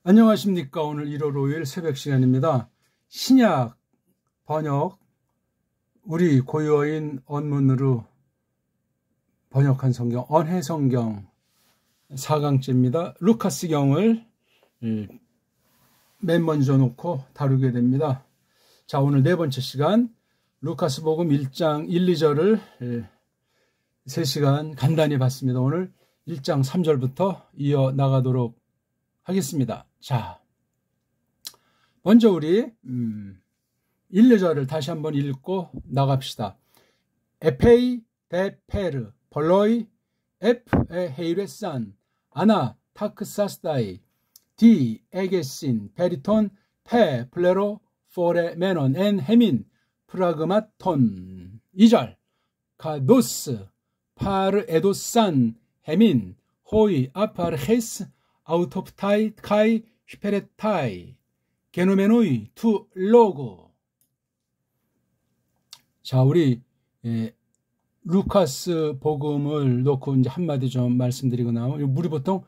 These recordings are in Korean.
안녕하십니까. 오늘 1월 5일 새벽 시간입니다. 신약 번역, 우리 고유어인 언문으로 번역한 성경, 언해성경 4강째입니다. 루카스경을 맨 먼저 놓고 다루게 됩니다. 자, 오늘 네 번째 시간, 루카스복음 1장 1, 2절을 3시간 간단히 봤습니다. 오늘 1장 3절부터 이어나가도록 하겠습니다. 자, 먼저 우리 1, 2절을 다시 한번 읽고 나갑시다. 에페이 데 페르 벌로이 에프 헤이레산 아나 타크사스다이 디 에게신 페리톤 페 플레로 포레 메논 엔 헤민 프라그마톤 2절 카도스 파르 에도산 헤민 호이 아파르헤스 아우토프타이 카이 휘페레타이 게노메노이 투 로고. 자, 우리 루카스 복음을 놓고 이제 한마디 좀 말씀드리고 나면, 우리 보통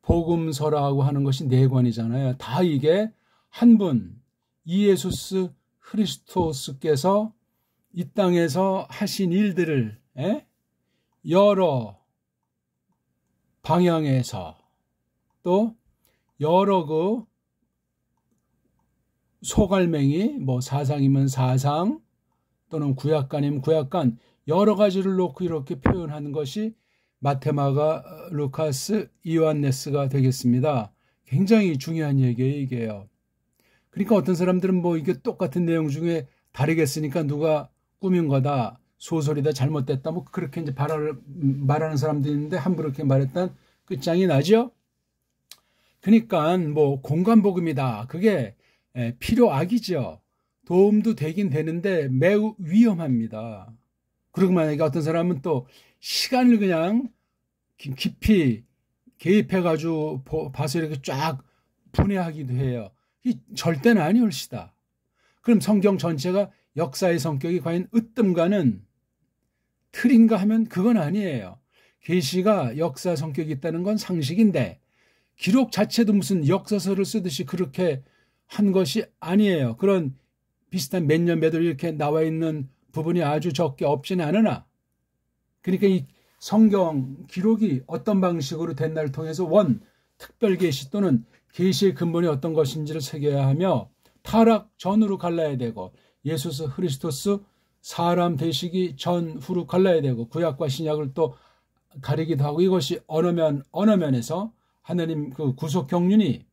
복음서라고 하는 것이 네 권이잖아요. 다 이게 한 분 이예수스 크리스토스께서 이 땅에서 하신 일들을 여러 방향에서 또 여러 그 소갈맹이, 뭐 사상이면 사상 또는 구약관이면 구약관, 여러 가지를 놓고 이렇게 표현하는 것이 마테마가, 루카스, 이오안네스가 되겠습니다. 굉장히 중요한 얘기예요, 이게요. 그러니까 어떤 사람들은 뭐 이게 똑같은 내용 중에 다르게 쓰니까 누가 꾸민 거다, 소설이다, 잘못됐다, 뭐 그렇게 이제 말하는 사람도 있는데, 함부로 이렇게 말했단 끝장이 나죠? 그러니까 뭐 공간복음이다, 그게 필요악이죠. 도움도 되긴 되는데 매우 위험합니다. 그리고 만약에 어떤 사람은 또 시간을 그냥 깊이 개입해가지고 봐서 이렇게 쫙 분해하기도 해요. 이 절대는 아니올시다. 그럼 성경 전체가 역사의 성격이 과연 으뜸가는 틀인가 하면 그건 아니에요. 계시가 역사 성격이 있다는 건 상식인데, 기록 자체도 무슨 역사서를 쓰듯이 그렇게 한 것이 아니에요. 그런 비슷한 몇 년 몇월 이렇게 나와 있는 부분이 아주 적게 없지는 않으나, 그러니까 이 성경 기록이 어떤 방식으로 된 날을 통해서 특별 계시 또는 계시의 근본이 어떤 것인지를 새겨야 하며, 타락 전후로 갈라야 되고, 예수스 크리스토스 사람 되시기 전후로 갈라야 되고, 구약과 신약을 또 가리기도 하고, 이것이 어느 면에서 하나님 그 구속 경륜이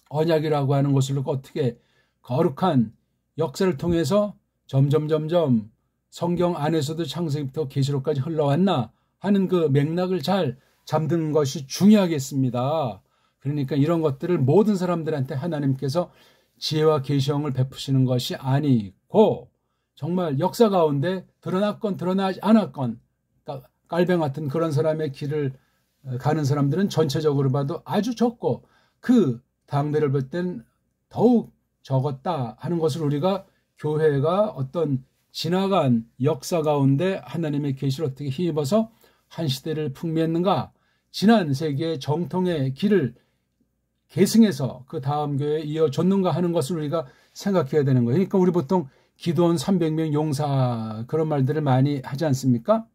언약이라고 하는 것을 놓고 어떻게 거룩한 역사를 통해서 점점 성경 안에서도 창세기부터 계시록까지 흘러왔나 하는 그 맥락을 잘 잡는 것이 중요하겠습니다. 그러니까 이런 것들을 모든 사람들한테 하나님께서 지혜와 계시형을 베푸시는 것이 아니고, 정말 역사 가운데 드러났건 드러나지 않았건 깔뱅 같은 그런 사람의 길을 가는 사람들은 전체적으로 봐도 아주 적고, 그 당대를 볼 땐 더욱 적었다 하는 것을 우리가 교회가 어떤 지나간 역사 가운데 하나님의 계시를 어떻게 힘입어서 한 시대를 풍미했는가, 지난 세기의 정통의 길을 계승해서 그 다음 교회에 이어줬는가 하는 것을 우리가 생각해야 되는 거예요. 그러니까 우리 보통 기도원 300명 용사 그런 말들을 많이 하지 않습니까?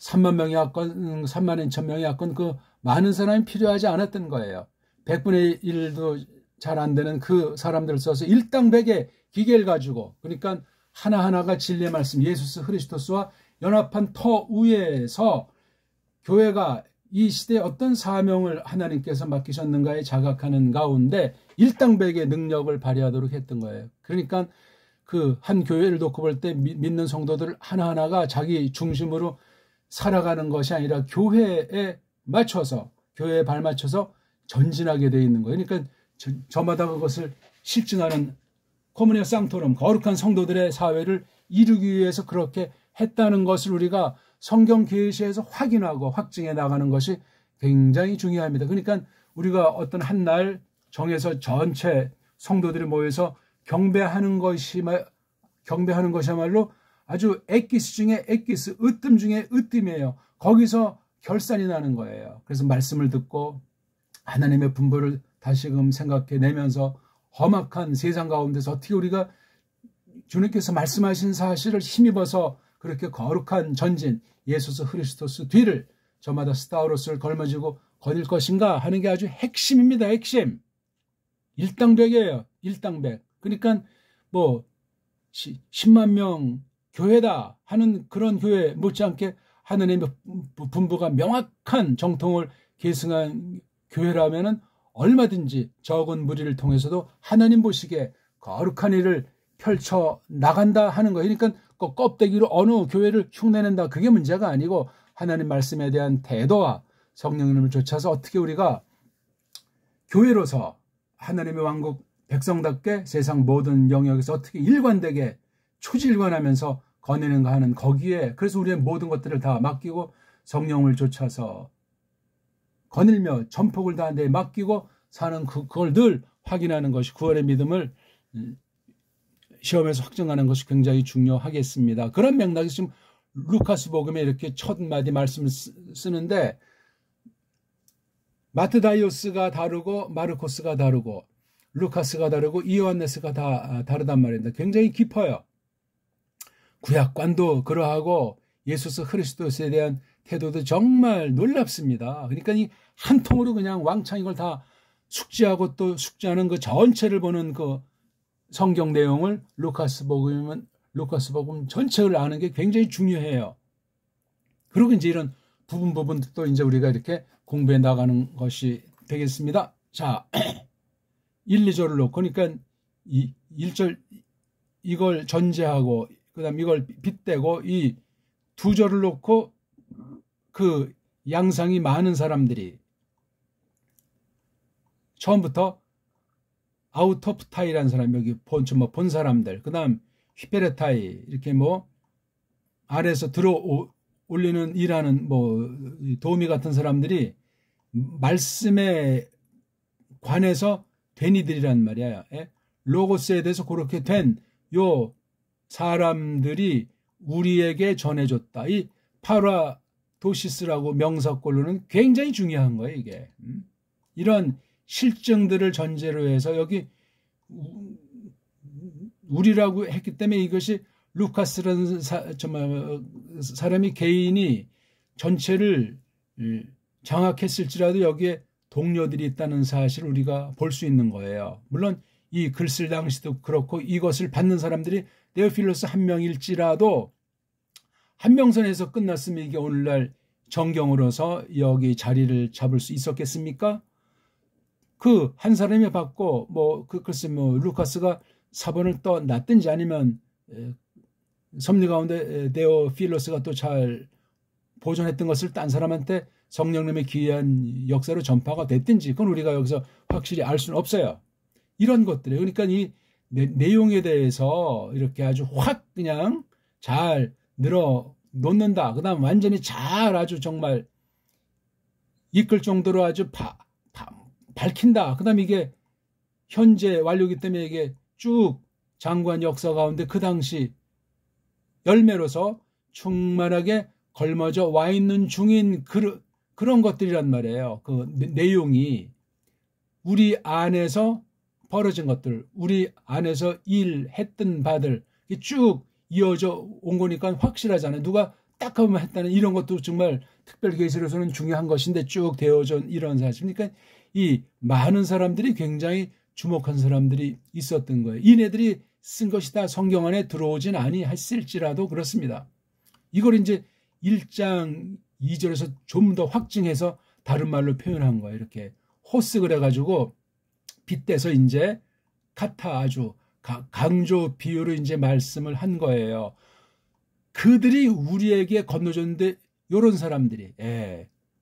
3만 명이 왔건 3만 2천 명이 왔건 그 많은 사람이 필요하지 않았던 거예요. 100분의 1도 잘 안 되는 그 사람들을 써서 일당백의 기계를 가지고, 그러니까 하나하나가 진리의 말씀 예수스 크리스토스와 연합한 터 위에서 교회가 이 시대에 어떤 사명을 하나님께서 맡기셨는가에 자각하는 가운데 일당백의 능력을 발휘하도록 했던 거예요. 그러니까 그 한 교회를 놓고 볼 때 믿는 성도들 하나하나가 자기 중심으로 살아가는 것이 아니라 교회에 맞춰서, 교회에 발맞춰서 전진하게 되어 있는 거예요. 그러니까 저마다 그것을 실증하는 코무니아 상토럼 거룩한 성도들의 사회를 이루기 위해서 그렇게 했다는 것을 우리가 성경 계시에서 확인하고 확증해 나가는 것이 굉장히 중요합니다. 그러니까 우리가 어떤 한 날 정해서 전체 성도들이 모여서 경배하는 것이야말로 아주 엑기스 중에 엑기스, 으뜸 중에 으뜸이에요. 거기서 결산이 나는 거예요. 그래서 말씀을 듣고 하나님의 분부를 다시금 생각해내면서 험악한 세상 가운데서 어떻게 우리가 주님께서 말씀하신 사실을 힘입어서 그렇게 거룩한 전진 예수 그리스도스 뒤를 저마다 스타우로스를 걸머쥐고 거닐 것인가 하는 게 아주 핵심입니다. 핵심. 일당백이에요. 일당백. 그러니까 뭐 10만 명 교회다 하는 그런 교회 못지않게 하느님의 분부가 명확한 정통을 계승한 교회라면은 얼마든지 적은 무리를 통해서도 하나님 보시기에 거룩한 일을 펼쳐 나간다 하는 거예요. 그러니까 그 껍데기로 어느 교회를 흉내낸다 그게 문제가 아니고 하나님 말씀에 대한 태도와 성령님을 쫓아서 어떻게 우리가 교회로서 하나님의 왕국 백성답게 세상 모든 영역에서 어떻게 일관되게 초지일관하면서 거니는가 하는 거기에 그래서 우리의 모든 것들을 다 맡기고 성령을 쫓아서 거닐며 전폭을 다하는데 맡기고 사는 그걸 늘 확인하는 것이 구원의 믿음을 시험에서 확증하는 것이 굉장히 중요하겠습니다. 그런 맥락에서 지금 루카스 복음에 이렇게 첫 마디 말씀을 쓰는데 마트다이오스가 다르고 마르코스가 다르고 루카스가 다르고 이오안네스가 다 다르단 말입니다. 굉장히 깊어요. 구약관도 그러하고 예수 그리스도에 대한 태도도 정말 놀랍습니다. 그러니까 이 한 통으로 그냥 왕창 이걸 다 숙지하고 또 숙지하는 그 전체를 보는 그 성경 내용을 루카스 복음 전체를 아는 게 굉장히 중요해요. 그리고 이제 이런 부분도 이제 우리가 이렇게 공부해 나가는 것이 되겠습니다. 자, 1, 2절을 놓고 그러니까 1절 이걸 전제하고 그다음 이걸 빗대고 이 2절을 놓고 그 양상이 많은 사람들이 처음부터 아우토프타이라는 사람 여기 본 사람들 그다음 휘페레타이 이렇게 뭐 아래에서 들어 올리는 일하는 뭐 도우미 같은 사람들이 말씀에 관해서 된 이들이란 말이야. 로고스에 대해서 그렇게 된 요 사람들이 우리에게 전해줬다. 이 파라도시스라고 명사꼴로는 굉장히 중요한 거예요. 이게 이런 실증들을 전제로 해서 여기 우리라고 했기 때문에 이것이 루카스라는 사람이 개인이 전체를 장악했을지라도 여기에 동료들이 있다는 사실을 우리가 볼 수 있는 거예요. 물론 이 글 쓸 당시도 그렇고 이것을 받는 사람들이 데오필로스 한 명일지라도 한 명선에서 끝났으면 이게 오늘날 정경으로서 여기 자리를 잡을 수 있었겠습니까? 그 한 사람이 받고 뭐 글쎄 뭐 루카스가 사본을 또 놨든지 아니면 섭리 가운데 데오필로스가 또 잘 보존했던 것을 딴 사람한테 성령님의 귀한 역사로 전파가 됐든지 그건 우리가 여기서 확실히 알 수는 없어요. 이런 것들이에요. 그러니까 이 내용에 대해서 이렇게 아주 확 그냥 잘 늘어 놓는다. 그 다음 완전히 잘 아주 정말 이끌 정도로 아주 밝힌다. 그 다음 이게 현재 완료기 때문에 이게 쭉 장관 역사 가운데 그 당시 열매로서 충만하게 걸머져 와 있는 중인 그런 것들이란 말이에요. 그 내용이 우리 안에서 벌어진 것들, 우리 안에서 일했던 바들 쭉 이어져 온 거니까 확실하잖아요. 누가 딱 하면 했다는 이런 것도 정말 특별 계시로서는 중요한 것인데 쭉 되어져 이런 사실. 그러니까 이 많은 사람들이 굉장히 주목한 사람들이 있었던 거예요. 이네들이 쓴 것이 다 성경 안에 들어오진 아니했을지라도 그렇습니다. 이걸 이제 1장 2절에서 좀 더 확증해서 다른 말로 표현한 거예요. 이렇게 호스 그래가지고 빗대서 이제 카타 아주 강조 비유로 이제 말씀을 한 거예요. 그들이 우리에게 건너줬는데 이런 사람들이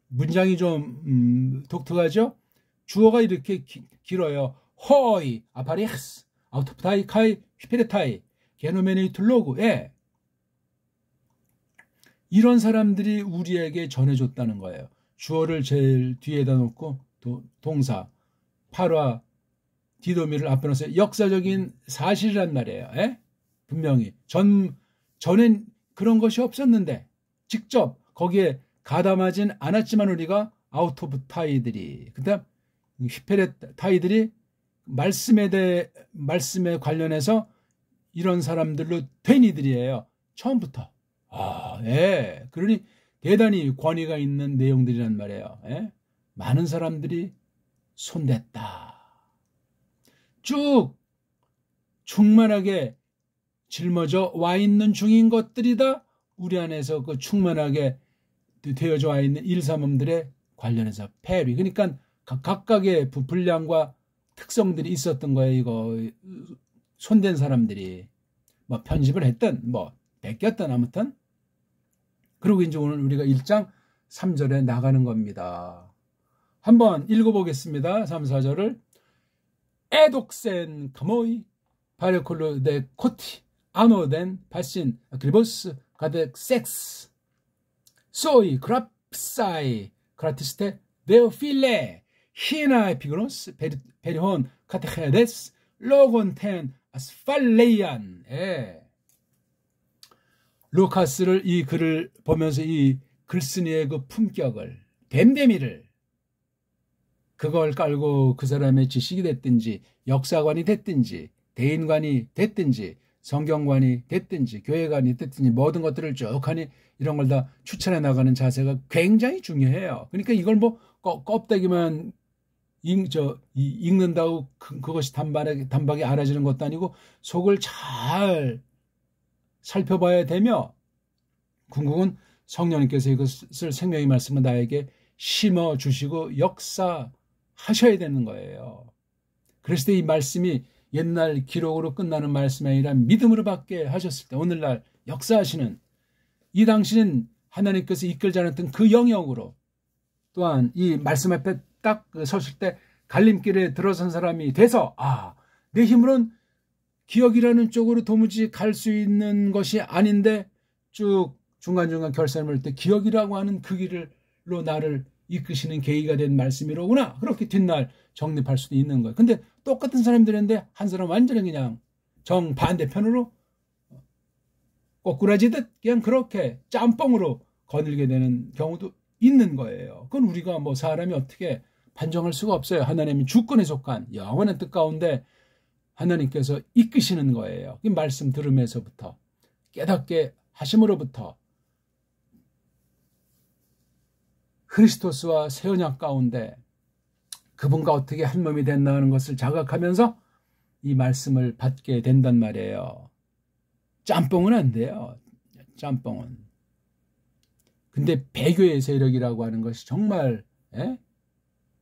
문장이 좀 독특하죠? 주어가 이렇게 길어요. 호이 아파리스 아우토프타이 카이 휘페레타이 게노메니 툴로그 이런 사람들이 우리에게 전해줬다는 거예요. 주어를 제일 뒤에다 놓고 동사 파라 디도미를 앞에 놓으세요. 역사적인 사실이란 말이에요. 분명히 전엔 그런 것이 없었는데 직접 거기에 가담하진 않았지만 우리가 아우토프타이들이 그다음 히페레타이들이 말씀에 관련해서 이런 사람들로 된 이들이에요. 처음부터. 예. 그러니 대단히 권위가 있는 내용들이란 말이에요. 예? 많은 사람들이 손댔다. 쭉 충만하게 짊어져 와 있는 중인 것들이다. 우리 안에서 그 충만하게 되어져 와 있는 일삼음들에 관련해서 패리. 그러니까 각각의 분량과 특성들이 있었던 거예요. 이거 손댄 사람들이 뭐 편집을 했든 뭐 베꼈든 아무튼. 그리고 이제 오늘 우리가 1장 3절에 나가는 겁니다. 한번 읽어보겠습니다. 3, 4절을. 에독센 카모이 바레콜로 데 코티 아노덴 파신 그리보스 가덱 섹스 소이 그랍사이 그라티스테 데오필레 히나 에피그노스 베리혼 카테헤데스 로곤텐 아스팔레이안. 루카스를 이 글을 보면서 이 글쓴이의 그 품격을 댐데미를 그걸 깔고 그 사람의 지식이 됐든지 역사관이 됐든지 대인관이 됐든지 성경관이 됐든지 교회관이 됐든지 모든 것들을 쭉 하니 이런 걸 다 추천해 나가는 자세가 굉장히 중요해요. 그러니까 이걸 뭐 껍데기만 읽는다고 그것이 단박에 알아지는 것도 아니고 속을 잘 살펴봐야 되며 궁극은 성령님께서 이것을 생명의 말씀을 나에게 심어주시고 역사하셔야 되는 거예요. 그랬을 때 이 말씀이 옛날 기록으로 끝나는 말씀이 아니라 믿음으로 받게 하셨을 때 오늘날 역사하시는 이 당시는 하나님께서 이끌지 않았던 그 영역으로 또한 이 말씀 앞에 딱 섰을 때 갈림길에 들어선 사람이 돼서 내 힘으로는 기억이라는 쪽으로 도무지 갈 수 있는 것이 아닌데 쭉 중간중간 결산을 할 때 기억이라고 하는 그 길로 나를 이끄시는 계기가 된 말씀이로구나. 그렇게 뒷날 정립할 수도 있는 거예요. 근데 똑같은 사람들인데 한 사람 완전히 그냥 정반대편으로 꼬꾸라지듯 그냥 그렇게 짬뽕으로 거닐게 되는 경우도 있는 거예요. 그건 우리가 뭐 사람이 어떻게 판정할 수가 없어요. 하나님이 주권에 속한 영원한 뜻 가운데 하나님께서 이끄시는 거예요. 이 말씀 들으면서부터 깨닫게 하심으로부터 크리스토스와 새 언약 가운데 그분과 어떻게 한 몸이 된다는 것을 자각하면서 이 말씀을 받게 된단 말이에요. 짬뽕은 안 돼요. 짬뽕은. 근데 배교의 세력이라고 하는 것이 정말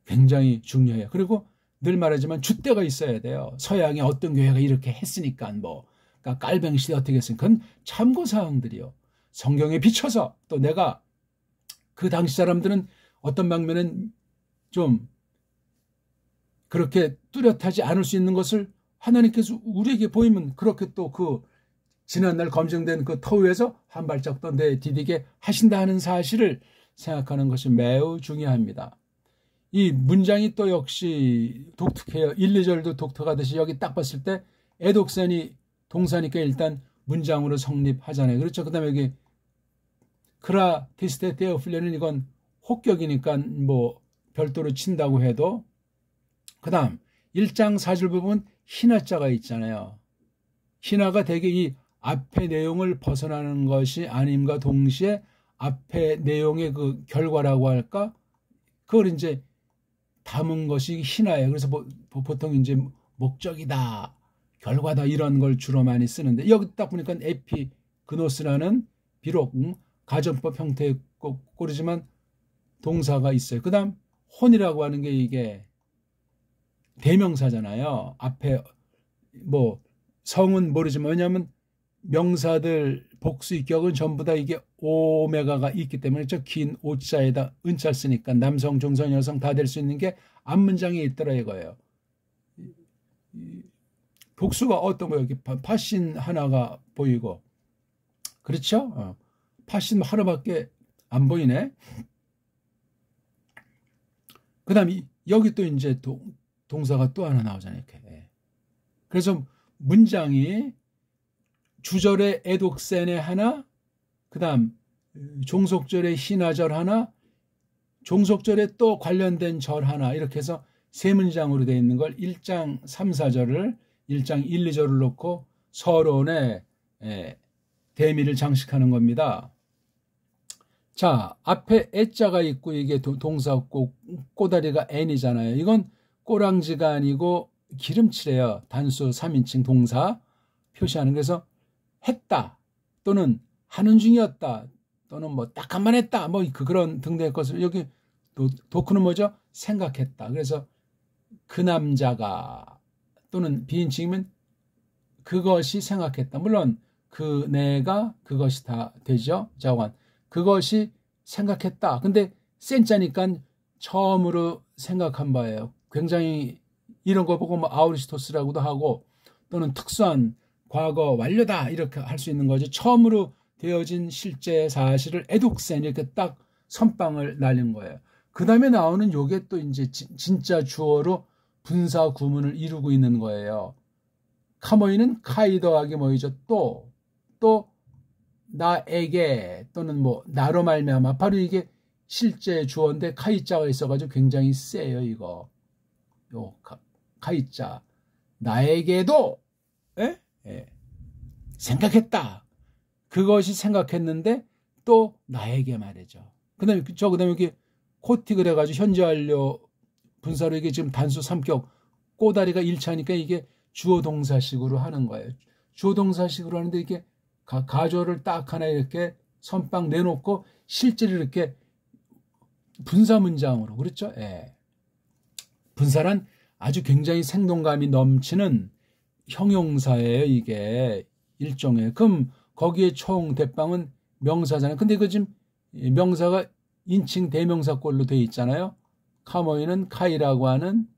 굉장히 중요해요. 그리고 늘 말하지만 줏대가 있어야 돼요. 서양의 어떤 교회가 이렇게 했으니까 그러니까 깔뱅시대 어떻게 했으니까 그건 참고사항들이요. 성경에 비춰서 또 내가 그 당시 사람들은 어떤 방면은 좀 그렇게 뚜렷하지 않을 수 있는 것을 하나님께서 우리에게 보이면 그렇게 또 그 지난날 검증된 그 터위에서 한 발짝 더 내디디게 하신다 하는 사실을 생각하는 것이 매우 중요합니다. 이 문장이 또 역시 독특해요. 1, 2절도 독특하듯이 여기 딱 봤을 때 에독센이 동사니까 일단 문장으로 성립하잖아요. 그렇죠. 그 다음에 여기 크라티스테 데오필레는 이건 혹격이니까 뭐 별도로 친다고 해도 그 다음 1장 4절 부분 희나자가 있잖아요. 희나가 되게 이 앞의 내용을 벗어나는 것이 아님과 동시에 앞의 내용의 그 결과라고 할까? 그걸 이제 담은 것이 희나예요. 그래서 보통 이제 목적이다, 결과다 이런 걸 주로 많이 쓰는데 여기 딱 보니까 에피그노스라는 비록 가정법 형태의 꼴이지만 동사가 있어요. 그 다음 혼이라고 하는 게 이게 대명사잖아요. 앞에 뭐 성은 모르지만 왜냐하면 명사들 복수익격은 전부 다 이게 오메가가 있기 때문에 저 긴 오자에다 은자 쓰니까 남성, 중성, 여성 다 될 수 있는 게 앞문장에 있더라 이거예요. 복수가 어떤 거예요? 여기 파신 하나가 보이고 그렇죠? 파신 하나밖에 안 보이네. 그 다음에 여기 또 이제 동사가 또 하나 나오잖아요. 이렇게. 그래서 문장이 주절의 에독센에 하나, 그 다음 종속절의 희나절 하나, 종속절에 또 관련된 절 하나 이렇게 해서 세 문장으로 되어 있는 걸 1장 3, 4절을 1장 1, 2절을 놓고 서론에 대미를 장식하는 겁니다. 자, 앞에 애자가 있고 이게 동사고 꼬다리가 n이잖아요. 이건 꼬랑지가 아니고 기름칠이에요. 단수 3인칭 동사 표시하는. 그래서 했다 또는 하는 중이었다 또는 뭐 딱 한 번 했다 뭐 그런 등등의 것을 여기 도크는 뭐죠? 생각했다. 그래서 그 남자가 또는 비인칭이면 그것이 생각했다. 물론 그네가 그것이 다 되죠. 자원 그것이 생각했다. 근데 센자니까 처음으로 생각한 바예요. 굉장히 이런 거 보고 뭐 아우리스토스라고도 하고 또는 특수한 과거 완료다 이렇게 할 수 있는 거죠. 처음으로 되어진 실제 사실을 에독센 이렇게 딱 선빵을 날린 거예요. 그 다음에 나오는 요게 또 이제 진짜 주어로 분사 구문을 이루고 있는 거예요. 카모이는 카이 더하기 뭐이죠? 또 나에게 또는 뭐 나로 말미암아 바로 이게 실제 주어인데 카이자가 있어가지고 굉장히 세요. 이거 요 카이자 나에게도 생각했다. 그것이 생각했는데 또 나에게 말이죠. 그다음에 그다음에 여기 코틱을 해가지고 현재 완료 분사로 이게 지금 단수 3격 꼬다리가 1차니까 이게 주어 동사식으로 하는 거예요. 주어 동사식으로 하는데 이게 가조를 딱 하나 이렇게 선빵 내놓고 실제로 이렇게 분사 문장으로 그렇죠? 예. 분사란 아주 굉장히 생동감이 넘치는 형용사예요. 이게 일종의. 그럼 거기에 총 대빵은 명사잖아요. 근데 이거 지금 명사가 인칭 대명사꼴로 되어 있잖아요. 카모이는 카이라고 하는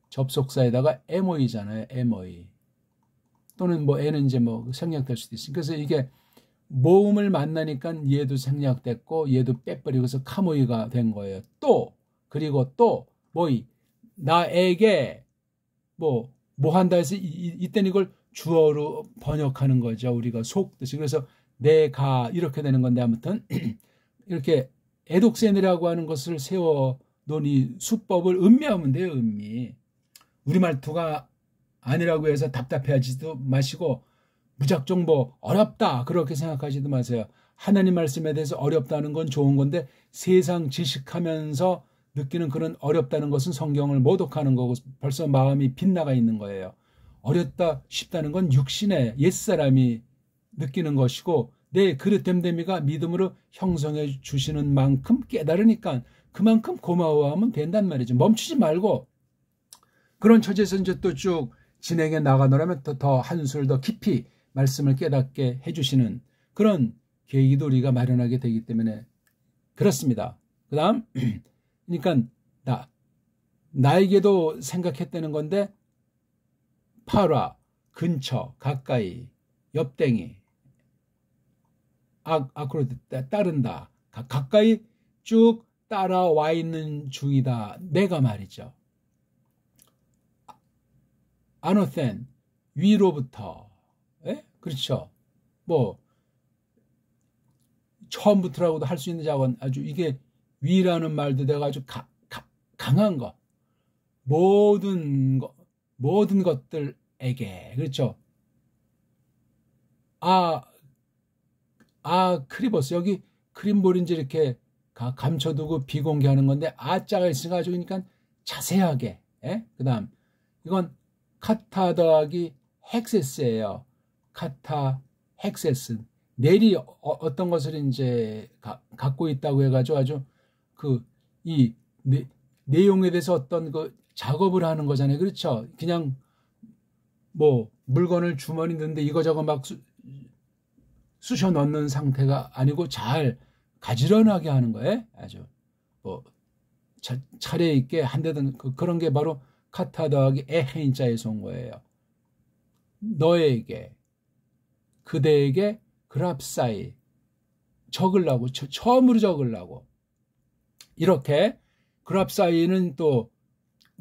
접속사에다가 MO이잖아요. MO이. 또는 뭐 N은 이제 뭐 생략될 수도 있어요. 그래서 이게 모음을 만나니까 얘도 생략됐고 얘도 빼버리고서 카모이가 된 거예요. 또 그리고 또 뭐이 나에게 뭐 한다 해서 이때는 이걸 주어로 번역하는 거죠. 우리가 속뜻이. 그래서 내가 이렇게 되는 건데 아무튼 이렇게 에독센이라고 하는 것을 세워 놓으니 수법을 음미하면 돼요. 음미. 우리 말투가 아니라고 해서 답답해하지도 마시고 무작정 뭐 어렵다 그렇게 생각하지도 마세요. 하나님 말씀에 대해서 어렵다는 건 좋은 건데 세상 지식하면서 느끼는 그런 어렵다는 것은 성경을 모독하는 거고 벌써 마음이 빗나가 있는 거예요. 어렵다 쉽다는 건 육신의 옛사람이 느끼는 것이고 내 그릇됨됨이가 믿음으로 형성해 주시는 만큼 깨달으니까 그만큼 고마워하면 된단 말이죠. 멈추지 말고 그런 처지에서 이제 또 쭉 진행해 나가노라면 더 한술 더 깊이 말씀을 깨닫게 해주시는 그런 계기도 우리가 마련하게 되기 때문에 그렇습니다. 그 다음 그러니까 나에게도 생각했다는 건데 파라, 근처, 가까이, 옆댕이 앞으로 따른다. 가까이 쭉 따라와 있는 중이다. 내가 말이죠. 아노센 위로부터 그렇죠. 뭐 처음부터라고도 할 수 있는 자원 아주 이게 위라는 말도 내가 아주 강한 거 모든 것들에게 그렇죠. 크리버스 여기 크림볼인지 이렇게 감춰두고 비공개하는 건데 아자가 있으니까 아주 그러니까 자세하게 그 다음 이건 카타 더하기 헥세스예요. 카타 헥세스 넬이 어떤 것을 이제 갖고 있다고 해가지고 아주 이 내용에 대해서 어떤 그 작업을 하는 거잖아요. 그렇죠. 그냥 뭐 물건을 주머니 넣는데 이거저거 막 쑤셔 넣는 상태가 아니고 잘 가지런하게 하는 거예요. 아주 뭐 차례 있게 한다든 그런 게 바로 카타 더하기 에헤인자에서 온 거예요. 너에게 그대에게 그랍사이 적으려고 처음으로 적으려고 이렇게 그랍사이는 또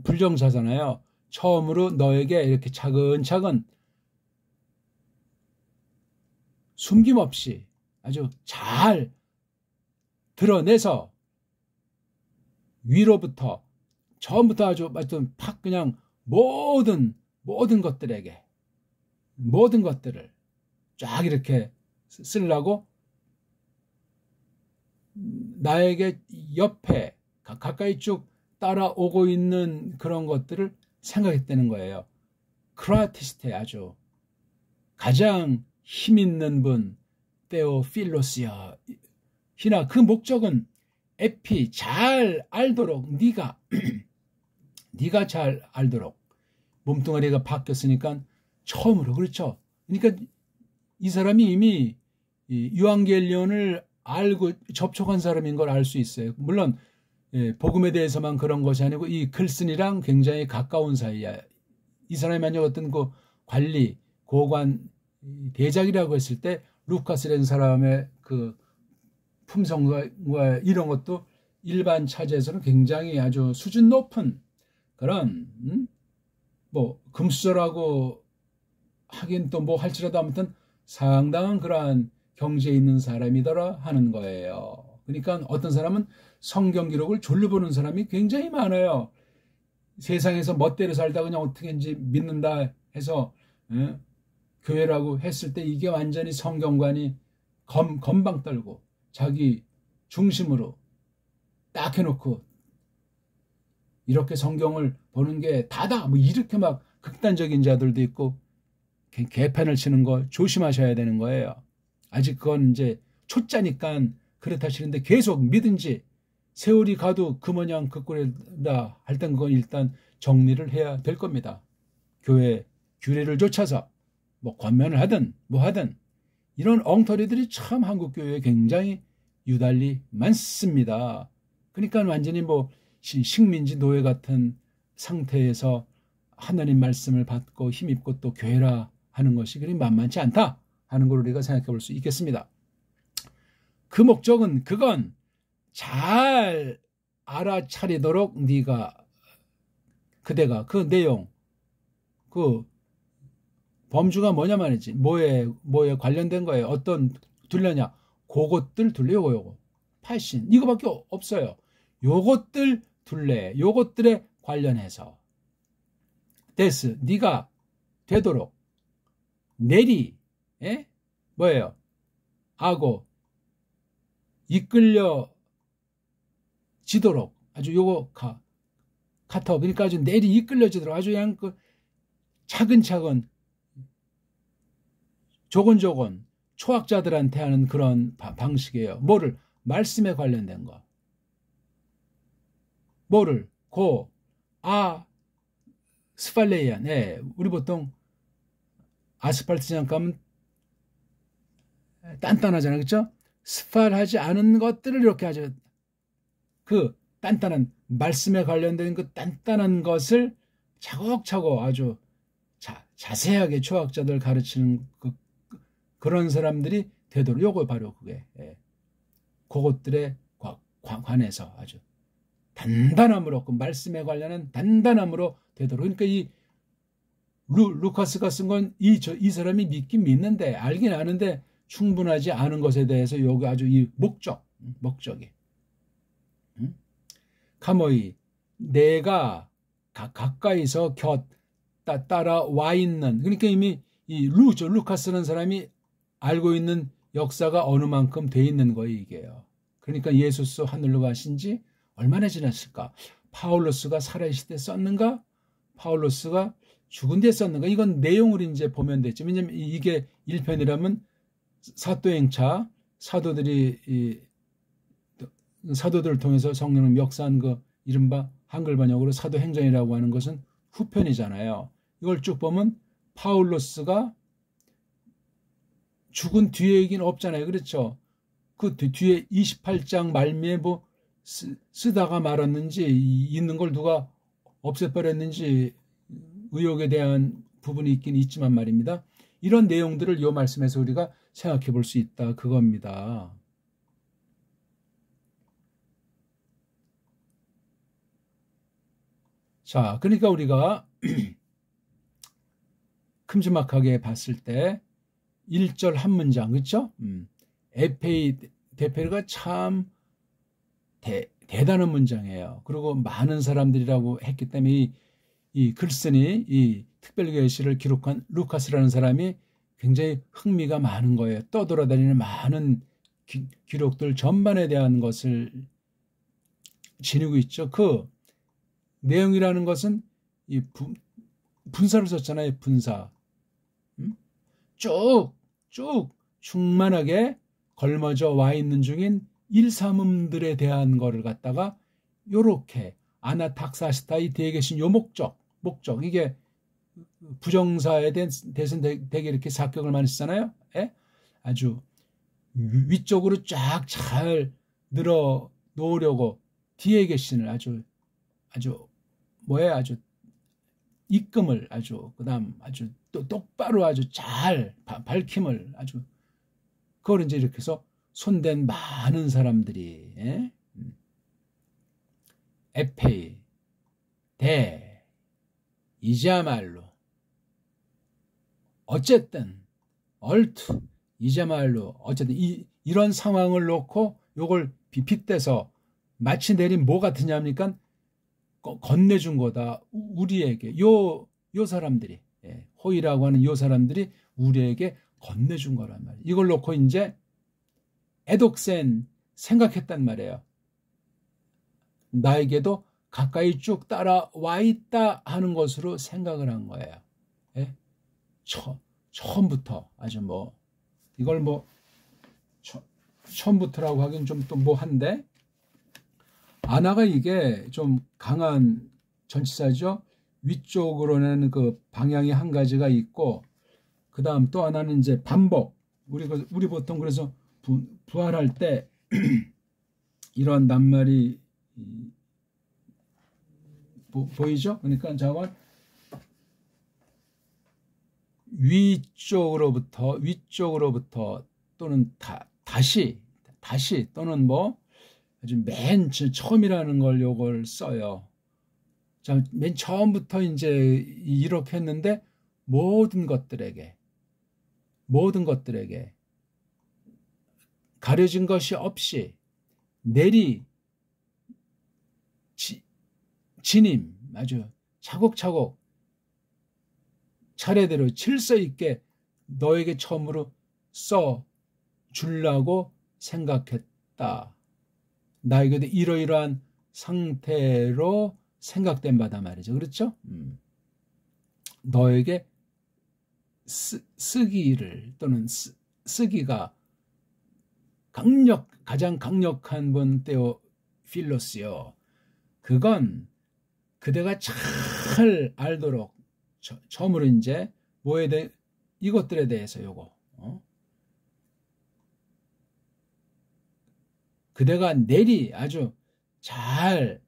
불정사잖아요. 처음으로 너에게 이렇게 차근차근 숨김없이 아주 잘 드러내서 위로부터 처음부터 아주 팍 그냥 모든 것들에게 모든 것들을 쫙 이렇게 쓰려고 나에게 옆에 가까이 쭉 따라오고 있는 그런 것들을 생각했다는 거예요. 크라티스테 아주 가장 힘 있는 분 테오필로스야. 희나 그 목적은 에피 잘 알도록 네가 잘 알도록 몸뚱아리가 바뀌었으니까 처음으로 그렇죠. 그러니까 이 사람이 이미 유앙겔리온을 알고 접촉한 사람인 걸 알 수 있어요. 물론 복음에 대해서만 그런 것이 아니고 이 글쓴이랑 굉장히 가까운 사이야. 이 사람이 만약 어떤 그 관리 고관 대작이라고 했을 때 루카스라는 사람의 그 품성과 이런 것도 일반 차제에서는 굉장히 아주 수준 높은 그런 뭐 금수저라고 하긴 또 뭐 할지라도 아무튼 상당한 그러한 경지에 있는 사람이더라 하는 거예요. 그러니까 어떤 사람은 성경 기록을 졸려 보는 사람이 굉장히 많아요. 세상에서 멋대로 살다 그냥 어떻게인지 믿는다 해서 교회라고 했을 때 이게 완전히 성경관이 건방 떨고 자기 중심으로 딱 해놓고 이렇게 성경을 보는 게 다다 뭐 이렇게 막 극단적인 자들도 있고 개판을 치는 거 조심하셔야 되는 거예요. 아직 그건 이제 초짜니까 그렇다 치는데 계속 믿은지 세월이 가도 그 모양 그 꼴이다 할 땐 그건 일단 정리를 해야 될 겁니다. 교회 규례를 쫓아서 뭐 권면을 하든 뭐 하든 이런 엉터리들이 참 한국 교회에 굉장히 유달리 많습니다. 그러니까 완전히 뭐 식민지 노예 같은 상태에서 하나님 말씀을 받고 힘입고 또 교회라 하는 것이 그리 만만치 않다 하는 걸 우리가 생각해 볼 수 있겠습니다. 그 목적은 그건 잘 알아차리도록 그대가 그 내용 그 범주가 뭐냐 말이지 뭐에 관련된 거예요. 어떤 둘레냐 그것들 둘레 요거 팔신 이거밖에 없어요. 요것들 둘레 요것들에 관련해서 데스 네가 되도록 내리 뭐예요? 하고 이끌려 지도록 아주 요거 카터 그러니까 아주 내리 이끌려지도록 아주 그냥 그 차근차근 조곤조곤 초학자들한테 하는 그런 방식이에요. 뭐를 말씀에 관련된 거. 뭐를 스팔레이안 우리 보통 아스팔트장 가면 단단하잖아요. 그렇죠? 스팔하지 않은 것들을 이렇게 아주 그 단단한 말씀에 관련된 그 단단한 것을 차곡차곡 아주 자세하게 초학자들 가르치는 그런 사람들이 되도록 요거 바로 그게 그것들에 관해서 아주 단단함으로 그 말씀에 관련한 단단함으로 되도록 그러니까 이 루카스가 쓴 건 이 사람이 믿긴 믿는데 알긴 아는데 충분하지 않은 것에 대해서 여기 아주 이 목적이 카모이 내가 가까이서 따라와 있는 그러니까 이미 이 루카스라는 사람이 알고 있는 역사가 어느 만큼 돼 있는 거예요 이게요. 그러니까 예수스 하늘로 가신 지 얼마나 지났을까? 파울로스가 살아있을 때 썼는가? 파울로스가 죽은 뒤에 썼는가? 이건 내용을 이제 보면 되죠. 왜냐면 이게 1편이라면 사도행차 사도들을 통해서 성령을 역사한 그 이른바 한글 번역으로 사도행전이라고 하는 것은 후편이잖아요. 이걸 쭉 보면 파울로스가 죽은 뒤에 얘기는 없잖아요. 그렇죠? 그 뒤에 28장 말미에 뭐 쓰다가 말았는지 있는 걸 누가 없애버렸는지 의혹에 대한 부분이 있긴 있지만 말입니다. 이런 내용들을 이 말씀에서 우리가 생각해 볼 수 있다 그겁니다. 자, 그러니까 우리가 큼지막하게 봤을 때 1절 한 문장 그렇죠? 에페이 데페르가 참 대단한 문장이에요. 그리고 많은 사람들이라고 했기 때문에 이 글쓴이 이 특별계시를 기록한 루카스라는 사람이 굉장히 흥미가 많은 거예요. 떠돌아다니는 많은 기록들 전반에 대한 것을 지니고 있죠. 그 내용이라는 것은 이 분사를 썼잖아요. 분사. 쭉 충만하게 걸머져 와 있는 중인 일삼음들에 대한 거를 갖다가 요렇게 아나탁사시타이 뒤에 계신 요 목적 이게 부정사에 대해서 되게 이렇게 사격을 많이 쓰잖아요. 예? 아주 위쪽으로 쫙 잘 늘어 놓으려고 뒤에 계시는 아주 입금을 그다음 아주 또 똑바로 아주 잘 밝힘을 그걸 이제 이렇게 해서 손댄 많은 사람들이 에페이 이자말로 어쨌든 얼투 이자말로 어쨌든 이런 상황을 놓고 요걸 빗대서 마치 내린 뭐 같으냐니까 건네준 거다. 우리에게 요 사람들이 호이라고 하는 요 사람들이 우리에게 건네준 거란 말이에요. 이걸 놓고 이제 에독센 생각했단 말이에요. 나에게도 가까이 쭉 따라와 있다 하는 것으로 생각을 한 거예요. 예? 처음부터 이걸 처음부터라고 하긴 좀 또 뭐한데 아나가 이게 좀 강한 전치사죠. 위쪽으로는 그 방향이 한 가지가 있고 그 다음 또 하나는 이제 반복. 우리 보통 그래서 부활할 때 이러한 낱말이 보이죠? 그러니까 잠깐 위쪽으로부터 또는 다시 또는 아주 맨 처음이라는 걸 요걸 써요. 자, 맨 처음부터 이제 이렇게 했는데 모든 것들에게 가려진 것이 없이 진임 아주 차곡차곡 차례대로 질서 있게 너에게 처음으로 써 주려고 생각했다. 나에게도 이러이러한 상태로 생각된 바다 말이죠. 그렇죠? 너에게 쓰기를 또는 쓰기가 가장 강력한 분 때오 필로스요. 그건 그대가 잘 알도록 처음으로 이제 이것들에 대해서 요거 그대가 아주 잘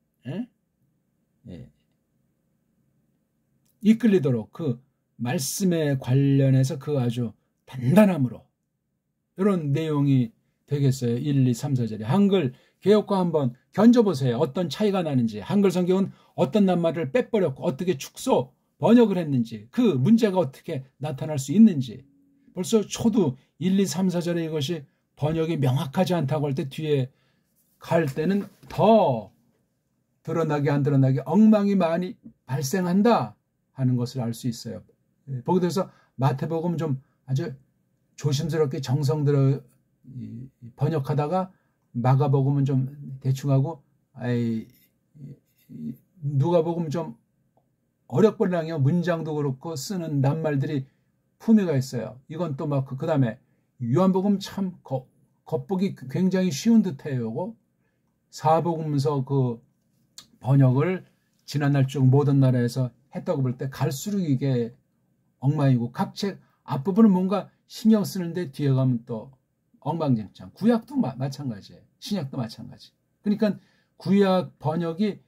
이끌리도록 그 말씀에 관련해서 그 아주 단단함으로 이런 내용이 되겠어요. 1, 2, 3, 4절에 한글 개혁과 한번 견져보세요. 어떤 차이가 나는지 한글 성경은 어떤 낱말을 빼버렸고 어떻게 축소 번역을 했는지 그 문제가 어떻게 나타날 수 있는지 벌써 초두 1, 2, 3, 4절에 이것이 번역이 명확하지 않다고 할 때 뒤에 갈 때는 더 드러나게 안 드러나게 엉망이 많이 발생한다 하는 것을 알 수 있어요. 보게 돼서 마태복음 좀 아주 조심스럽게 정성 들어 번역하다가 마가복음은 좀 대충하고 누가복음 좀 어렵거든요. 문장도 그렇고 쓰는 낱말들이 품위가 있어요. 이건 또 막 그 다음에 요한복음 참 겉보기 굉장히 쉬운 듯해요. 사복음서 그 번역을 지난날 쭉 모든 나라에서 했다고 볼 때 갈수록 이게 엉망이고 각 책 앞부분은 뭔가 신경 쓰는데 뒤에 가면 또 엉망진창. 구약도 마찬가지예요. 신약도 마찬가지. 그러니까 구약 번역이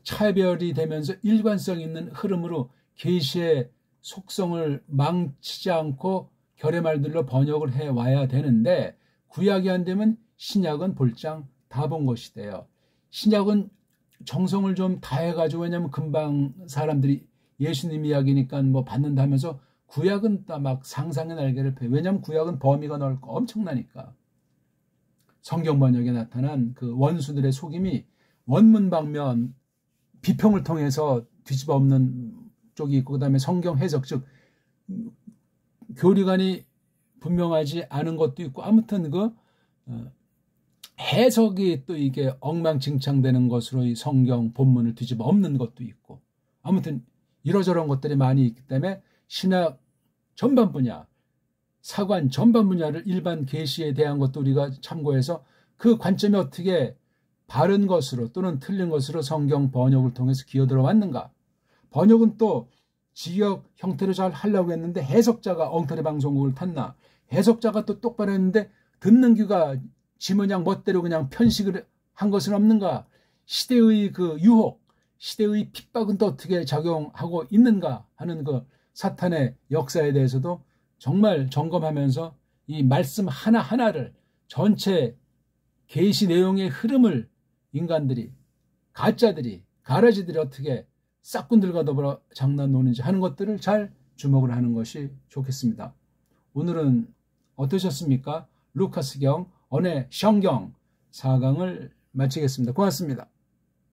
차별이 되면서 일관성 있는 흐름으로 계시의 속성을 망치지 않고 결의말들로 번역을 해와야 되는데 구약이 안 되면 신약은 볼장 다 본 것이 돼요. 신약은 정성을 좀 다해가지고 왜냐하면 금방 사람들이 예수님 이야기니까 받는다 하면서 구약은 막 상상의 날개를 펴요. 왜냐하면 구약은 범위가 넓고 엄청나니까. 성경 번역에 나타난 그 원수들의 속임이 원문 방면 비평을 통해서 뒤집어 엎는 쪽이 있고, 그 다음에 성경 해석, 즉 교리관이 분명하지 않은 것도 있고, 아무튼 그 해석이 또 이게 엉망진창되는 것으로 이 성경 본문을 뒤집어 엎는 것도 있고, 아무튼 이러저런 것들이 많이 있기 때문에 신학 전반 분야, 사관 전반 분야를 일반 계시에 대한 것도 우리가 참고해서 그 관점이 어떻게 바른 것으로 또는 틀린 것으로 성경 번역을 통해서 기어들어 왔는가. 번역은 또 지역 형태로 잘 하려고 했는데 해석자가 엉터리 방송국을 탔나, 해석자가 또 똑바로 했는데 듣는 귀가 지모양 멋대로 그냥 편식을 한 것은 없는가. 시대의 그 유혹, 시대의 핍박은 또 어떻게 작용하고 있는가 하는 그 사탄의 역사에 대해서도 정말 점검하면서 이 말씀 하나하나를, 전체 계시 내용의 흐름을 인간들이, 가짜들이, 가라지들이 어떻게 싹군들과 더불어 장난 노는지 하는 것들을 잘 주목을 하는 것이 좋겠습니다. 오늘은 어떠셨습니까? 루카스경 언의 성경 4강을 마치겠습니다. 고맙습니다.